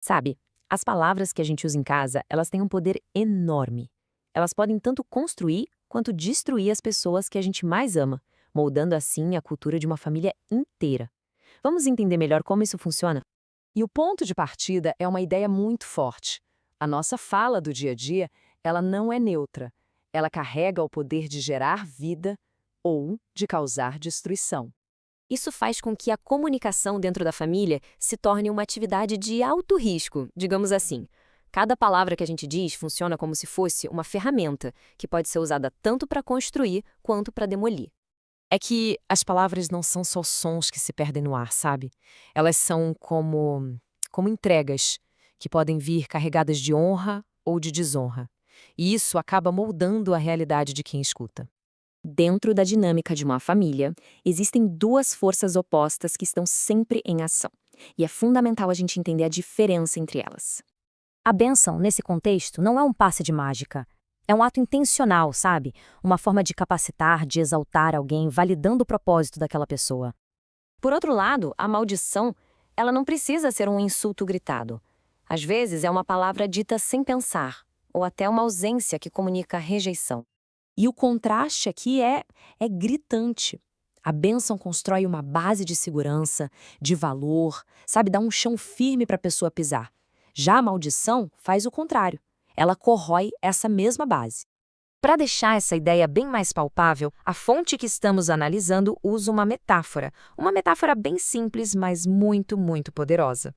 Sabe, as palavras que a gente usa em casa, elas têm um poder enorme. Elas podem tanto construir quanto destruir as pessoas que a gente mais ama, moldando assim a cultura de uma família inteira. Vamos entender melhor como isso funciona? E o ponto de partida é uma ideia muito forte. A nossa fala do dia a dia, ela não é neutra. Ela carrega o poder de gerar vida ou de causar destruição. Isso faz com que a comunicação dentro da família se torne uma atividade de alto risco, digamos assim. Cada palavra que a gente diz funciona como se fosse uma ferramenta que pode ser usada tanto para construir quanto para demolir. É que as palavras não são só sons que se perdem no ar, sabe? Elas são como entregas, que podem vir carregadas de honra ou de desonra. E isso acaba moldando a realidade de quem escuta. Dentro da dinâmica de uma família, existem duas forças opostas que estão sempre em ação. E é fundamental a gente entender a diferença entre elas. A bênção, nesse contexto, não é um passe de mágica. É um ato intencional, sabe? Uma forma de capacitar, de exaltar alguém, validando o propósito daquela pessoa. Por outro lado, a maldição, ela não precisa ser um insulto gritado. Às vezes é uma palavra dita sem pensar, ou até uma ausência que comunica rejeição. E o contraste aqui é gritante. A bênção constrói uma base de segurança, de valor, sabe, dá um chão firme para a pessoa pisar. Já a maldição faz o contrário. Ela corrói essa mesma base. Para deixar essa ideia bem mais palpável, a fonte que estamos analisando usa uma metáfora bem simples, mas muito, muito poderosa.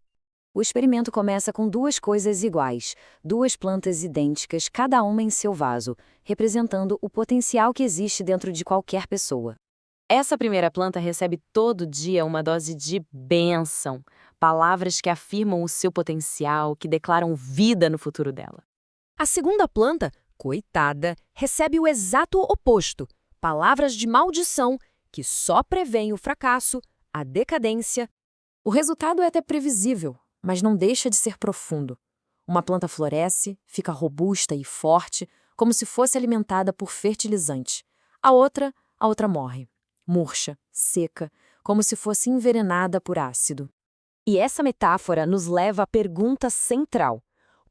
O experimento começa com duas coisas iguais, duas plantas idênticas, cada uma em seu vaso, representando o potencial que existe dentro de qualquer pessoa. Essa primeira planta recebe todo dia uma dose de bênção, palavras que afirmam o seu potencial, que declaram vida no futuro dela. A segunda planta, coitada, recebe o exato oposto. Palavras de maldição que só prevêem o fracasso, a decadência. O resultado é até previsível, mas não deixa de ser profundo. Uma planta floresce, fica robusta e forte, como se fosse alimentada por fertilizante. A outra morre, murcha, seca, como se fosse envenenada por ácido. E essa metáfora nos leva à pergunta central: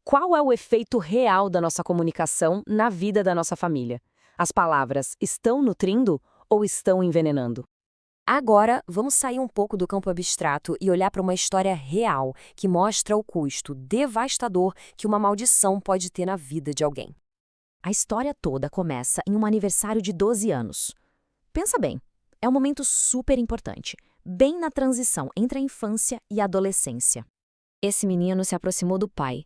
qual é o efeito real da nossa comunicação na vida da nossa família? As palavras estão nutrindo ou estão envenenando? Agora, vamos sair um pouco do campo abstrato e olhar para uma história real que mostra o custo devastador que uma maldição pode ter na vida de alguém. A história toda começa em um aniversário de 12 anos. Pensa bem, é um momento super importante, bem na transição entre a infância e a adolescência. Esse menino se aproximou do pai.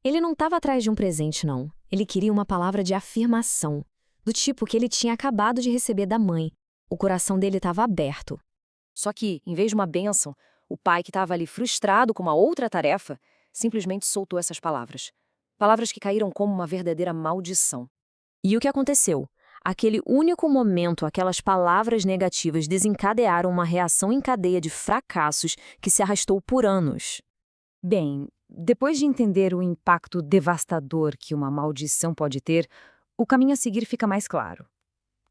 Ele não estava atrás de um presente, não. Ele queria uma palavra de afirmação, do tipo que ele tinha acabado de receber da mãe. O coração dele estava aberto. Só que, em vez de uma bênção, o pai que estava ali frustrado com uma outra tarefa, simplesmente soltou essas palavras. Palavras que caíram como uma verdadeira maldição. E o que aconteceu? Aquele único momento, aquelas palavras negativas desencadearam uma reação em cadeia de fracassos que se arrastou por anos. Bem, depois de entender o impacto devastador que uma maldição pode ter, o caminho a seguir fica mais claro.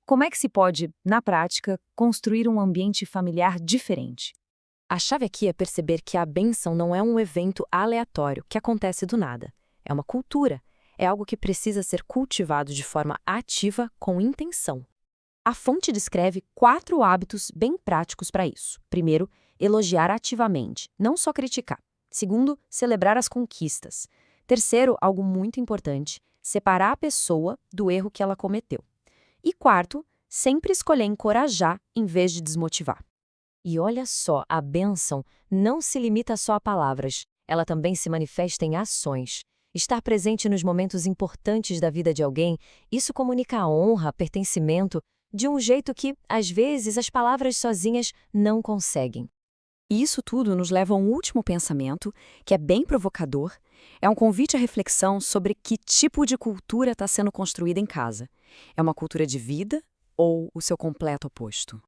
Como é que se pode, na prática, construir um ambiente familiar diferente? A chave aqui é perceber que a bênção não é um evento aleatório que acontece do nada. É uma cultura. É algo que precisa ser cultivado de forma ativa, com intenção. A fonte descreve 4 hábitos bem práticos para isso. Primeiro, elogiar ativamente, não só criticar. Segundo, celebrar as conquistas. Terceiro, algo muito importante, separar a pessoa do erro que ela cometeu. E quarto, sempre escolher encorajar em vez de desmotivar. E olha só, a bênção não se limita só a palavras, ela também se manifesta em ações. Estar presente nos momentos importantes da vida de alguém, isso comunica honra, pertencimento, de um jeito que, às vezes, as palavras sozinhas não conseguem. E isso tudo nos leva a um último pensamento, que é bem provocador. É um convite à reflexão sobre que tipo de cultura está sendo construída em casa. É uma cultura de vida ou o seu completo oposto?